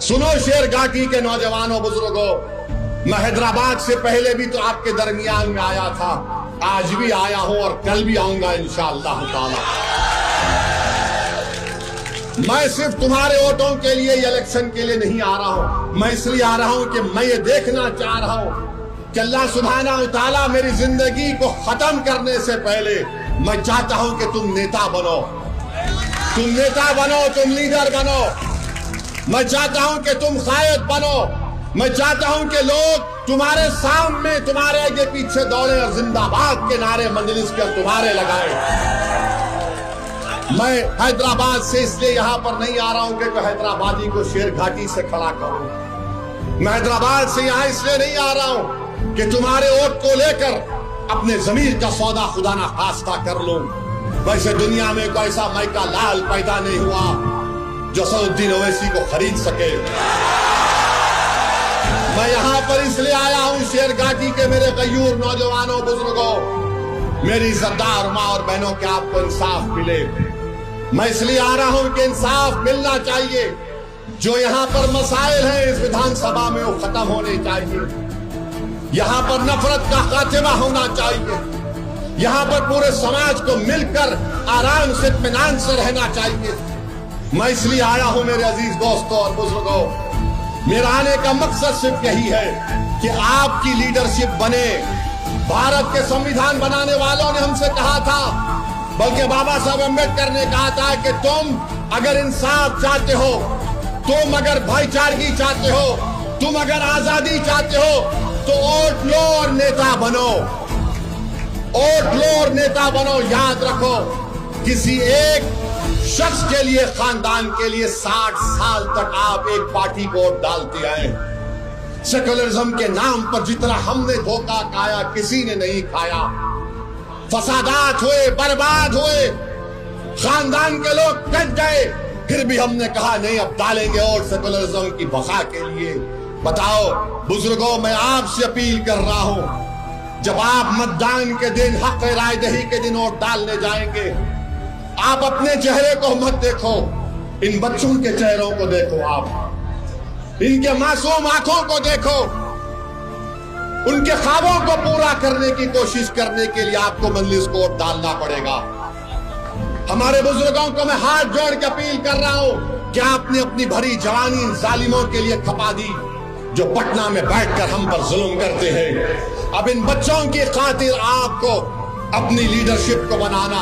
सुनो शेर घाटी के नौजवानों बुजुर्गों, मैं हैदराबाद से पहले भी तो आपके दरमियान में आया था, आज भी आया हूं और कल भी आऊंगा इंशाअल्लाह ताला। मैं सिर्फ तुम्हारे वोटों के लिए इलेक्शन के लिए नहीं आ रहा हूं, मैं इसलिए आ रहा हूं कि मैं ये देखना चाह रहा हूं कि अल्लाह सुब्हानहू तआला मेरी जिंदगी को खत्म करने से पहले मैं चाहता हूं कि तुम नेता बनो, तुम नेता बनो, तुम लीडर बनो। मैं चाहता हूं कि तुम कायद बनो। मैं चाहता हूं कि लोग तुम्हारे सामने, तुम्हारे आगे पीछे दौड़े और जिंदाबाद के नारे मजलिस के तुम्हारे लगाए। मैं हैदराबाद से इसलिए यहां पर नहीं आ रहा हूं कि हैदराबादी को शेर घाटी से खड़ा करूं। मैं हैदराबाद से यहां इसलिए नहीं आ रहा हूं कि तुम्हारे वोट को लेकर अपने जमीर का सौदा खुदा ना खास्ता कर लूं। वैसे दुनिया में कोई ऐसा मैका लाल पैदा नहीं हुआ जो असदुद्दीन ओवैसी को खरीद सके। मैं यहां पर इसलिए आया हूं शेर घाटी के मेरे गयूर नौजवानों बुजुर्गों, मेरी इज्जतदार मां और बहनों के आपको इंसाफ मिले। मैं इसलिए आ रहा हूं कि इंसाफ मिलना चाहिए। जो यहां पर मसाइल हैं इस विधानसभा में वो खत्म होने चाहिए। यहां पर नफरत का खात्मा होना चाहिए। यहां पर पूरे समाज को मिलकर आराम से इत्मीनान से रहना चाहिए। मैं इसलिए आया हूं मेरे अजीज दोस्तों और बुजुर्गों, मेरा आने का मकसद सिर्फ यही है कि आपकी लीडरशिप बने। भारत के संविधान बनाने वालों ने हमसे कहा था, बल्कि बाबा साहब अम्बेडकर ने कहा था कि तुम अगर इंसाफ चाहते हो, तुम अगर भाईचारगी चाहते हो, तुम अगर आजादी चाहते हो तो वोट लो और नेता बनो। वोट लो और नेता बनो। याद रखो, किसी एक शख्स के लिए, खानदान के लिए 60 साल तक आप एक पार्टी को वोट डालते आए। सेकुलरिज्म के नाम पर जितना हमने धोखा खाया किसी ने नहीं खाया। फसादात हुए, बर्बाद हुए, खानदान के लोग कट गए, फिर भी हमने कहा नहीं अब डालेंगे वोट सेकुलरिज्म की बका के लिए। बताओ बुजुर्गों, मैं आपसे अपील कर रहा हूं, जब आप मतदान के दिन, हक राय दही के दिन वोट डालने जाएंगे, आप अपने चेहरे को मत देखो, इन बच्चों के चेहरों को देखो। आप इनके मासूम आंखों को देखो। उनके ख्वाबों को पूरा करने की कोशिश करने के लिए आपको मजलिस को वोट डालना पड़ेगा। हमारे बुजुर्गों को मैं हाथ जोड़ के अपील कर रहा हूं कि आपने अपनी भरी जवानी इन जालिमों के लिए खपा दी जो पटना में बैठकर हम पर जुल्म करते हैं। अब इन बच्चों की खातिर आपको अपनी लीडरशिप को बनाना,